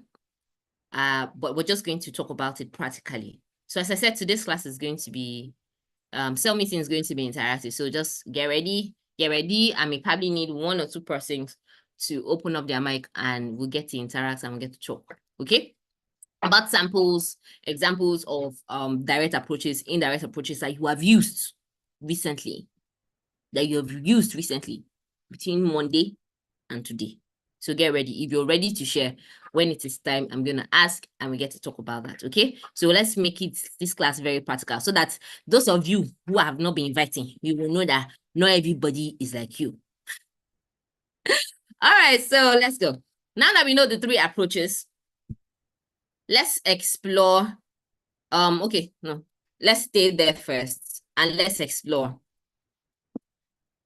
But we're just going to talk about it practically. So as I said, today's class is going to be, cell meeting is going to be interactive. So just get ready. I may probably need 1 or 2 persons to open up their mic and we'll get to interact and we'll get to talk, okay? About samples, examples of direct approaches, indirect approaches that you have used recently, between Monday and today. So get ready. If you're ready to share, when it is time, I'm going to ask and we get to talk about that, okay? So let's make this class very practical so that those of you who have not been inviting, you will know that not everybody is like you. All right, so let's go. Now that we know the 3 approaches, let's explore. Let's stay there first and let's explore.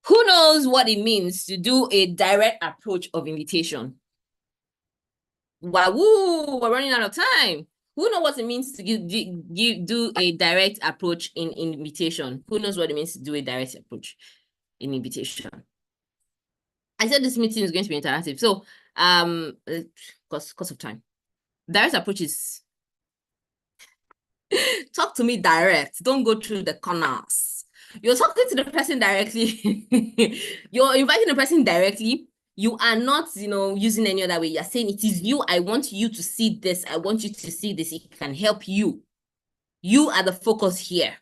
Who knows what it means to do a direct approach of invitation? Wahoo, we're running out of time. Who knows what it means to do a direct approach in invitation? Who knows what it means to do a direct approach in invitation? I said this meeting is going to be interactive. So, because of time. Direct approach is talk to me direct. Don't go through the corners. You're talking to the person directly. You're inviting the person directly. You are not, using any other way. You're saying it is you. I want you to see this. I want you to see this. It can help you. You are the focus here,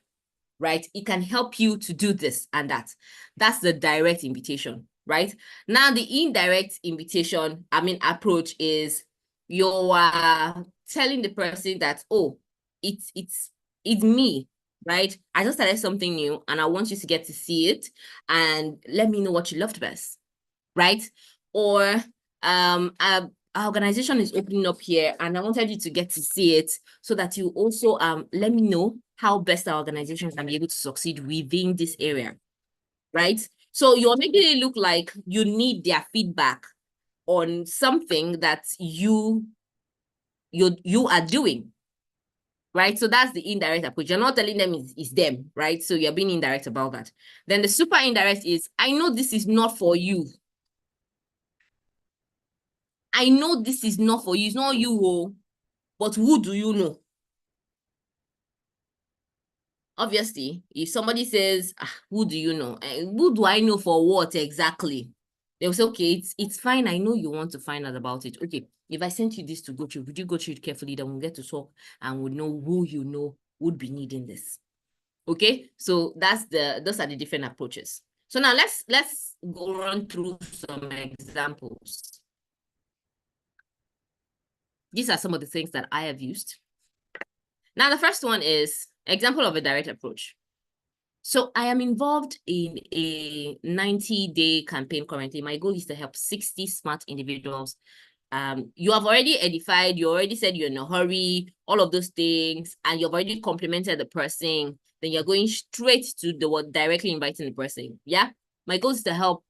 right? It can help you to do this and that. That's the direct invitation, right? Now, the indirect invitation, approach is you are telling the person that, oh, it's me, right? I just started something new and I want you to get to see it and let me know what you loved best, right? Or our organization is opening up here and I wanted you to get to see it so that you also let me know how best our organization can be able to succeed within this area, right? So you're making it look like you need their feedback on something that you are doing, right? So that's the indirect approach. You're not telling them it's them, right? So you're being indirect about that. Then the super indirect is, I know this is not for you. I know this is not for you. It's not you, but who do you know? Obviously, if somebody says, who do you know? Who do I know for what exactly? They'll say, okay, it's fine. I know you want to find out about it. Okay, if I sent you this to go through, would you go through it carefully? Then we'll get to talk and we'll know who you know would be needing this. Okay, so those are the different approaches. So now let's go run through some examples. These are some of the things that I have used. Now, the first one is example of a direct approach. So I am involved in a 90-day campaign currently. My goal is to help 60 smart individuals. You have already edified, you already said you're in a hurry, all of those things, and you've already complimented the person. Then you're going straight to the one directly inviting the person. Yeah. My goal is to help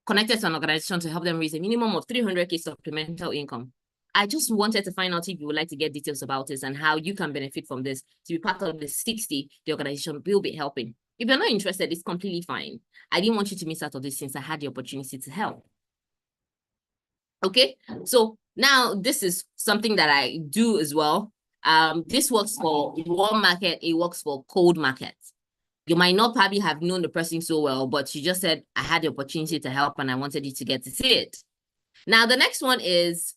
connected to an organization to help them raise a minimum of 300K supplemental income. I just wanted to find out if you would like to get details about this and how you can benefit from this to be part of the 60 the organization will be helping. If you're not interested, it's completely fine. I didn't want you to miss out on this since I had the opportunity to help. Okay, so now this is something that I do as well. This works for warm market, it works for cold market. You might not probably have known the person so well, but she just said, I had the opportunity to help and I wanted you to get to see it. Now, the next one is,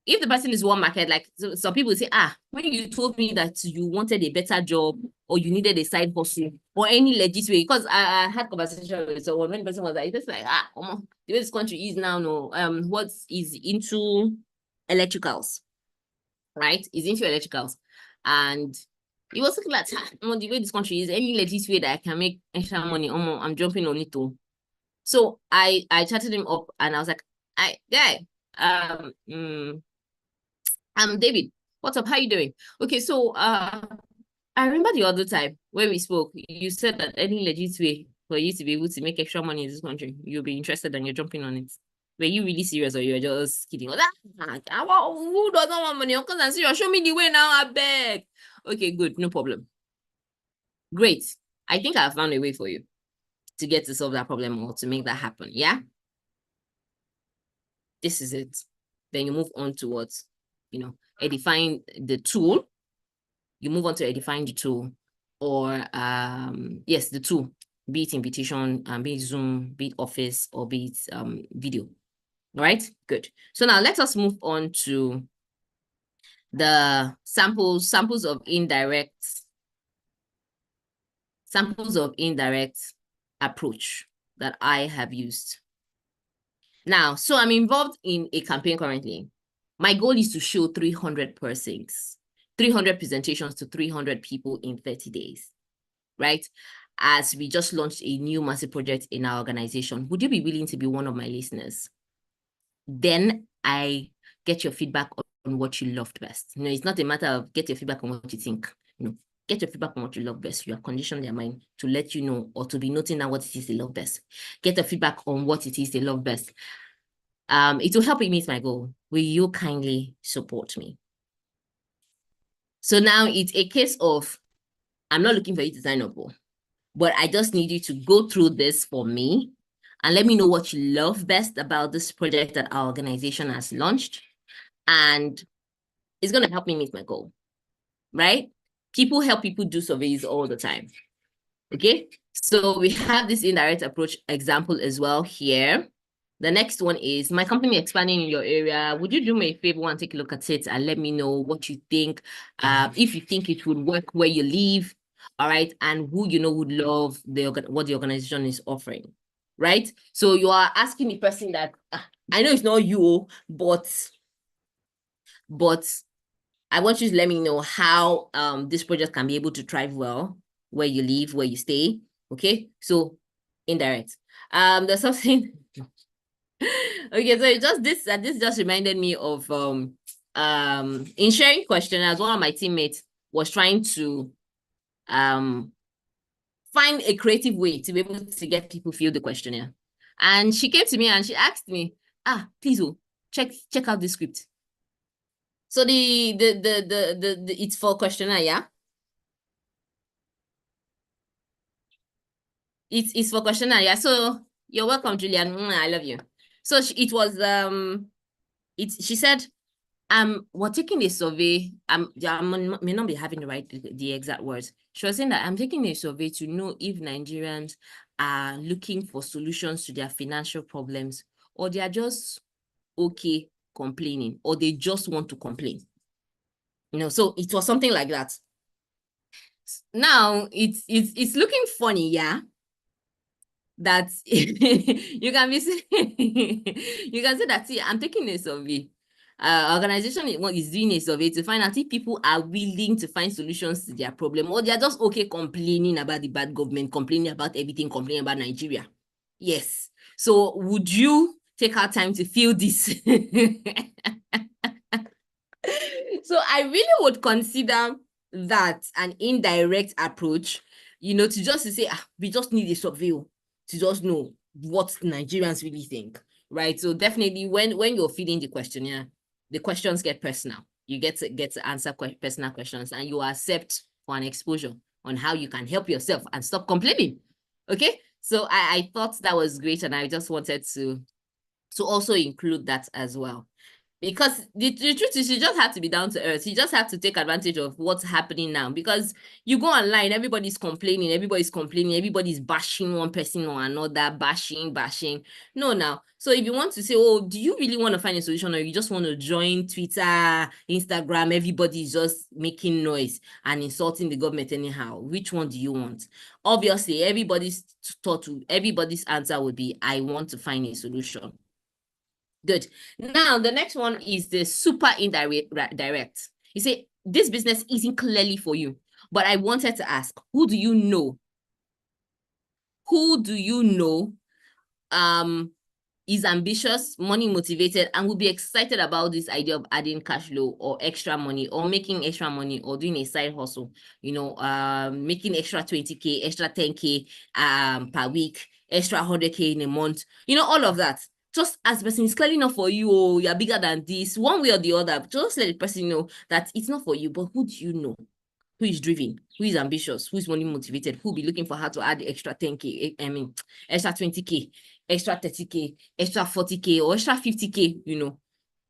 if the person is warm market, like some people say, when you told me that you wanted a better job or you needed a side hustle or any legit way, because I had conversation with someone when the person was like, it's like, the way this country is now, what is into electricals, right? Is into electricals. And it was looking like, the way this country is, any legit way that I can make extra money, I'm jumping on it too. So I chatted him up and I was like, guy, I'm David. What's up? How you doing? Okay, so I remember the other time when we spoke, you said that any legit way for you to be able to make extra money in this country, you'll be interested and you're jumping on it. Were you really serious or you're just kidding? Who doesn't want money? Of course I'm serious. Show me the way now, I beg. Okay, good, no problem. Great. I think I found a way for you to get to solve that problem or to make that happen. Yeah. This is it. Then you move on towards, edifying the tool. You move on to edifying the tool, or yes, the tool, be it invitation, be it Zoom, be it Office, or be it video. All right, good. So now let us move on to the samples of indirect approach that I have used. Now, so I'm involved in a campaign currently. My goal is to show 300 persons, 300 presentations to 300 people in 30 days, right? As we just launched a new massive project in our organization. Would you be willing to be one of my listeners? Then I get your feedback on what you loved best. It's not a matter of get your feedback on what you think. Get your feedback on what you love best. You have conditioned their mind to let you know or to be noting down what it is they love best. Get the feedback on what it is they love best. It will help me meet my goal. Will you kindly support me? So now it's a case of, I'm not looking for you to sign up, but I just need you to go through this for me and let me know what you love best about this project that our organization has launched. And it's going to help me meet my goal, right? People help people do surveys all the time. Okay, so we have this indirect approach example as well here. The next one is, my company expanding in your area. Would you do me a favor and take a look at it and let me know what you think? If you think it would work where you live, all right, and who you know would love what the organization is offering, right? So you are asking the person that, I know it's not you, but I want you to let me know how this project can be able to thrive well where you live, where you stay. Okay, so indirect. There's something. Okay, so this just reminded me of in sharing questionnaires, one of my teammates was trying to find a creative way to be able to get people fill the questionnaire. And she came to me and she asked me, please check out this script. So it's for questionnaire, yeah? It's for questionnaire, yeah. So you're welcome, Julian. I love you. So she said, we're taking a survey. I may not be having the exact words. She was saying that I'm taking a survey to know if Nigerians are looking for solutions to their financial problems, or they are just okay complaining, or they just want to complain. So it was something like that. Now it's looking funny, yeah. That you can be you can say that, see, I'm taking a survey. Organization is doing a survey to find out if people are willing to find solutions to their problem, or they're just okay complaining about the bad government, complaining about everything, complaining about Nigeria. Yes. So would you take our time to fill this? So I really would consider that an indirect approach, to just say, we just need a survey to just know what Nigerians really think, right? So definitely when you're filling the questionnaire, the questions get personal. You get to answer personal questions, and you accept for an exposure on how you can help yourself and stop complaining. Okay, so I thought that was great, and I just wanted to also include that as well. Because the truth is, you just have to be down to earth. You just have to take advantage of what's happening now. Because you go online, everybody's complaining, everybody's bashing one person or another, bashing. No, now. So if you want to say, oh, do you really want to find a solution, or you just want to join Twitter, Instagram, everybody's just making noise and insulting the government anyhow? Which one do you want? Obviously, everybody's answer would be, I want to find a solution. Good. Now, the next one is the super indirect. You say, this business isn't clearly for you, but I wanted to ask, who do you know? Who do you know is ambitious, money motivated, and will be excited about this idea of adding cash flow or extra money, or making extra money, or doing a side hustle, making extra 20K, extra 10K per week, extra 100K in a month, all of that. Just as the person is clearly not for you, or you're bigger than this, one way or the other, just let the person know that it's not for you. But who do you know? Who is driven, who is ambitious, who is money motivated, who will be looking for how to add the extra 10K, extra 20K, extra 30K, extra 40K, or extra 50K,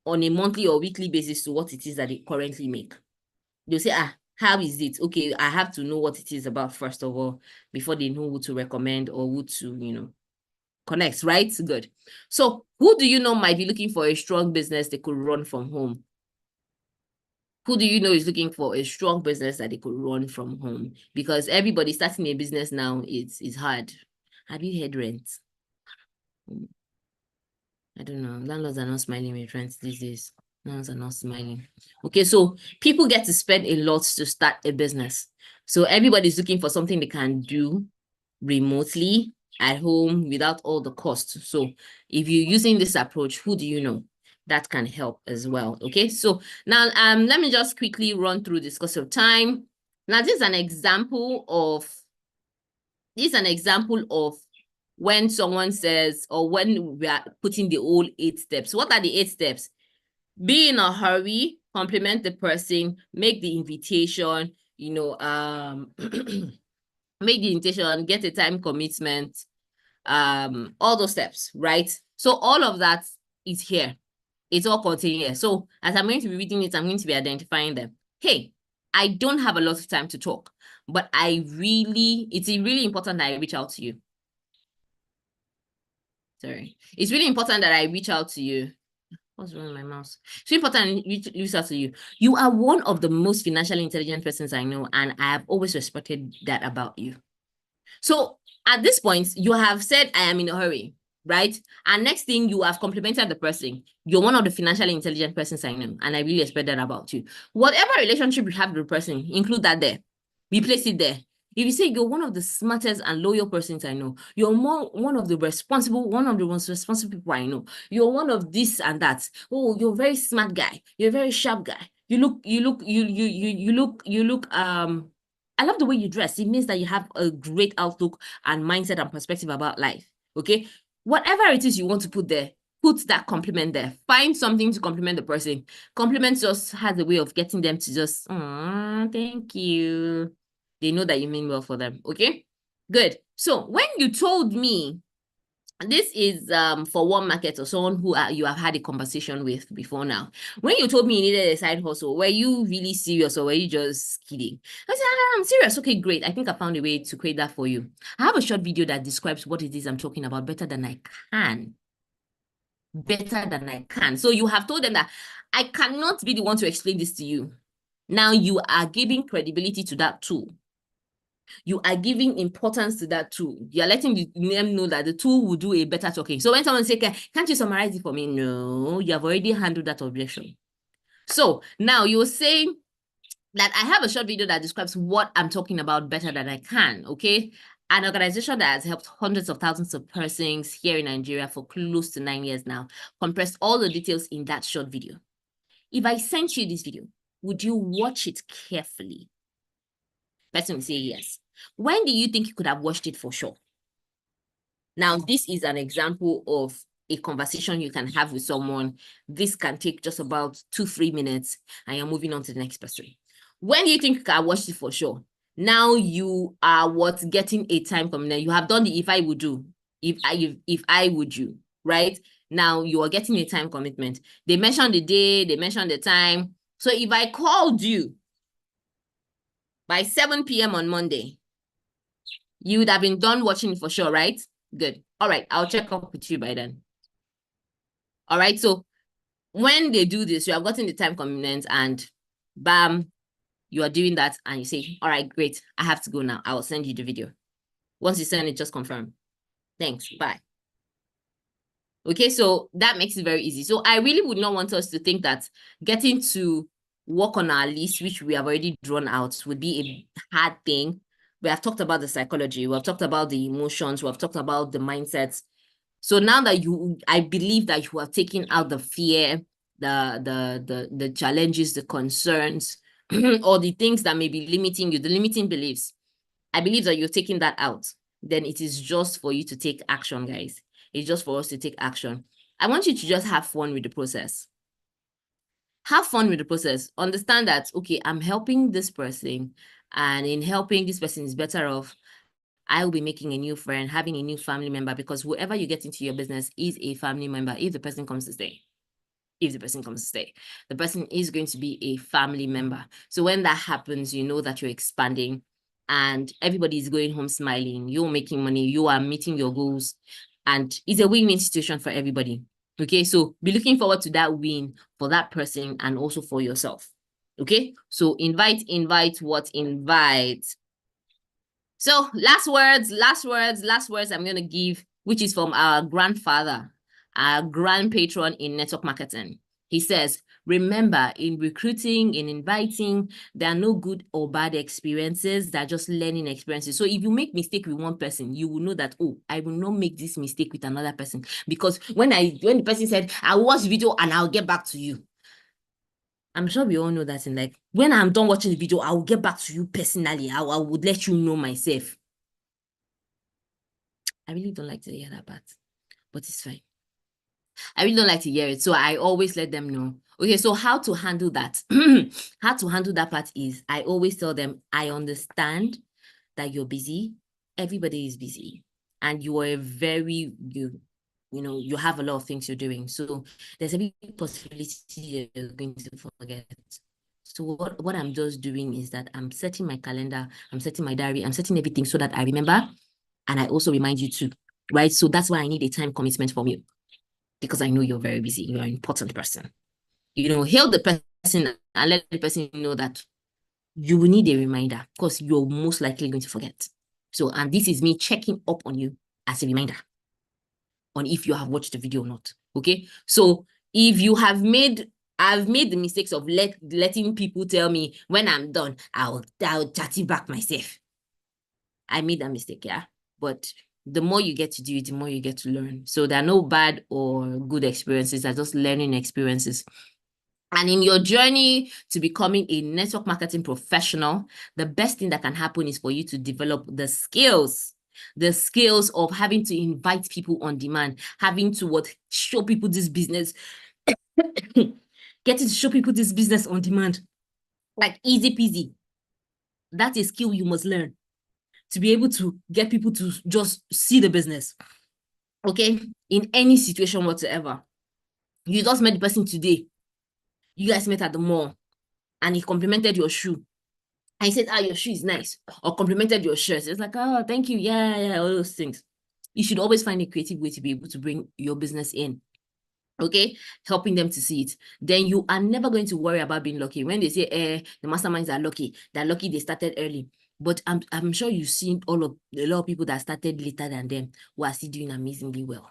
on a monthly or weekly basis to what it is that they currently make. They'll say, how is it? Okay, I have to know what it is about first of all, before they know who to recommend or who to, connect, right? Good. So who do you know might be looking for a strong business they could run from home? Who do you know is looking for a strong business that they could run from home? Because everybody starting a business now is hard. Have you heard rent? I don't know. Landlords are not smiling with rent these days. Landlords are not smiling. Okay, so people get to spend a lot to start a business. So everybody's looking for something they can do remotely at home without all the costs. So if you're using this approach, who do you know that can help as well? Okay, so now let me just quickly run through this because of time. Now this is an example of when someone says, or when we are putting the whole 8 steps. What are the 8 steps? Be in a hurry, compliment the person, make the invitation, make the invitation, get a time commitment, all those steps, right? So all of that is here. It's all contained here. So as I'm going to be reading it, I'm going to be identifying them. Hey, I don't have a lot of time to talk, but it's really important that I reach out to you. Sorry. It's really important that I reach out to you. What's wrong with my mouse? It's important to reach out to you. You are one of the most financially intelligent persons I know, and I have always respected that about you. So at this point, you have said, I am in a hurry, right? And next thing, you have complimented the person. You're one of the financially intelligent persons I know, and I really respect that about you. Whatever relationship you have with the person, include that there. Replace it there. If you say you're one of the smartest and loyal persons I know, you're one of the most responsible people I know. You're one of this and that. Oh, you're a very smart guy. You're a very sharp guy. You look I love the way you dress. It means that you have a great outlook and mindset and perspective about life. Okay. Whatever it is you want to put there, put that compliment there. Find something to compliment the person. Compliment just has a way of getting them to just, thank you. They know that you mean well for them. Okay. Good. So when you told me, this is for one market or someone who you have had a conversation with before now. When you told me you needed a side hustle, were you really serious or were you just kidding? I said, I'm serious. Okay, great. I think I found a way to create that for you. I have a short video that describes what it is I'm talking about better than I can. Better than I can. So you have told them that I cannot be the one to explain this to you. Now you are giving credibility to that tool. You are giving importance to that tool. You're letting them know that the tool will do a better talking. So when someone says, can't you summarize it for me? No, you have already handled that objection. So now you're saying that I have a short video that describes what I'm talking about better than I can, okay? An organization that has helped hundreds of thousands of persons here in Nigeria for close to 9 years now, compressed all the details in that short video. If I sent you this video, would you watch it carefully? Person will say yes. When do you think you could have watched it for sure? Now, this is an example of a conversation you can have with someone. This can take just about 2-3 minutes, and you're moving on to the next person. When do you think you can watch it for sure? Now you are getting a time commitment. You have done the if I would do, if I would do, right? Now you are getting a time commitment. They mentioned the day, they mentioned the time. So if I called you by 7 p.m. on Monday, you would have been done watching it for sure, right? Good. All right, I'll check up with you by then. All right, so when they do this, you have gotten the time commitment and bam, you are doing that and you say, all right, great, I have to go now. I will send you the video. Once you send it, just confirm. Thanks, bye. Okay, so that makes it very easy. So I really would not want us to think that getting to work on our list, which we have already drawn out, would be a hard thing. We have talked about the psychology, we have talked about the emotions, we have talked about the mindsets. So now that I believe that you have taken out the fear, the challenges, the concerns, or the things that may be limiting you, the limiting beliefs. I believe that you're taking that out. Then it is just for you to take action, guys. It's just for us to take action. I want you to just have fun with the process. Have fun with the process. Understand that, okay, I'm helping this person, and in helping this person is better off. I will be making a new friend, having a new family member, because whoever you get into your business is a family member if the person comes to stay. If the person comes to stay, the person is going to be a family member. So when that happens, you know that you're expanding and everybody is going home smiling. You're making money, you are meeting your goals, and it's a win-win situation for everybody. Okay, so be looking forward to that win for that person and also for yourself. Okay, so invite. So last words I'm going to give, which is from our grandfather, our grand patron in network marketing. He says, remember, in recruiting, in inviting, there are no good or bad experiences. They're just learning experiences. So if you make mistake with one person, you will know that, oh, I will not make this mistake with another person. Because when the person said, I'll watch the video and I'll get back to you, I'm sure we all know that in like, when I'm done watching the video, I will get back to you personally. I would let you know myself. I really don't like to hear that part, but it's fine. I really don't like to hear it, so I always let them know. Okay, so how to handle that? How to handle that part is, I always tell them, I understand that you're busy. Everybody is busy. And you are you have a lot of things you're doing. So there's a big possibility you're going to forget. So what I'm just doing is that I'm setting my calendar, I'm setting my diary, I'm setting everything so that I remember, and I also remind you too. right? So that's why I need a time commitment from you, because I know you're very busy. You're an important person. Hail the person and let the person know that you will need a reminder, because you're most likely going to forget. So, and this is me checking up on you as a reminder on if you have watched the video or not. Okay. So if you have I've made the mistakes of letting people tell me when I'm done, I'll chat it back myself. I made that mistake, yeah. But the more you get to do it, the more you get to learn. So there are no bad or good experiences, they're just learning experiences. And in your journey to becoming a network marketing professional, the best thing that can happen is for you to develop the skills of having to invite people on demand, having to show people this business, getting to show people this business on demand, like easy peasy. That's a skill you must learn to be able to get people to just see the business. Okay, in any situation whatsoever. You just met the person today. You guys met at the mall, and he complimented your shoe. And he said, your shoe is nice, or complimented your shirt. It's like, oh, thank you. Yeah, all those things. You should always find a creative way to be able to bring your business in. Okay, helping them to see it. Then you are never going to worry about being lucky. When they say, the masterminds are lucky, they're lucky they started early. But I'm sure you've seen a lot of people that started later than them who are still doing amazingly well.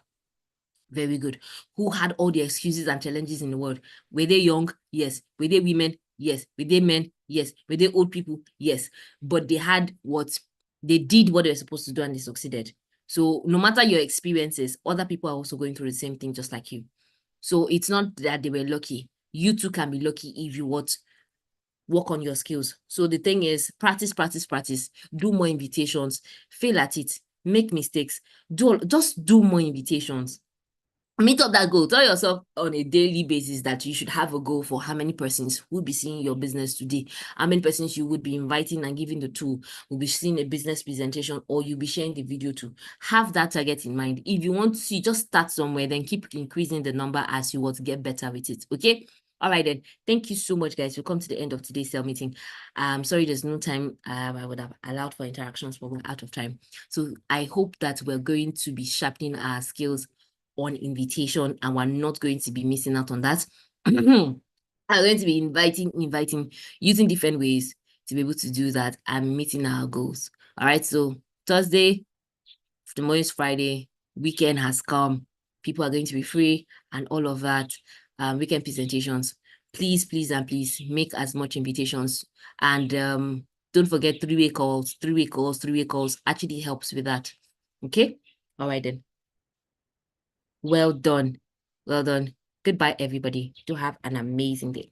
Very good. Who had all the excuses and challenges in the world? Were they young? Yes. Were they women? Yes. Were they men? Yes. Were they old people? Yes. But they had they did what they were supposed to do, and they succeeded. So no matter your experiences, other people are also going through the same thing just like you. So it's not that they were lucky. You too can be lucky if you work on your skills. So the thing is, practice, do more invitations, fail at it, make mistakes, just do more invitations. Meet up that goal. Tell yourself on a daily basis that you should have a goal for how many persons will be seeing your business today, how many persons you would be inviting and giving the tool, will be seeing a business presentation, or you'll be sharing the video to. Have that target in mind. If you want to just start somewhere, then keep increasing the number as you want to get better with it. Okay. All right, then. Thank you so much, guys. We'll come to the end of today's cell meeting. Sorry, there's no time. I would have allowed for interactions, but we're out of time. So I hope that we're going to be sharpening our skills on invitation, and we're not going to be missing out on that. I'm going to be inviting, using different ways to be able to do that and meeting our goals. All right, so Thursday, tomorrow is Friday, weekend has come, people are going to be free and all of that. Weekend presentations. Please make as much invitations, and don't forget three-way calls actually helps with that. Okay, all right then. Well done. Goodbye, everybody. Do have an amazing day.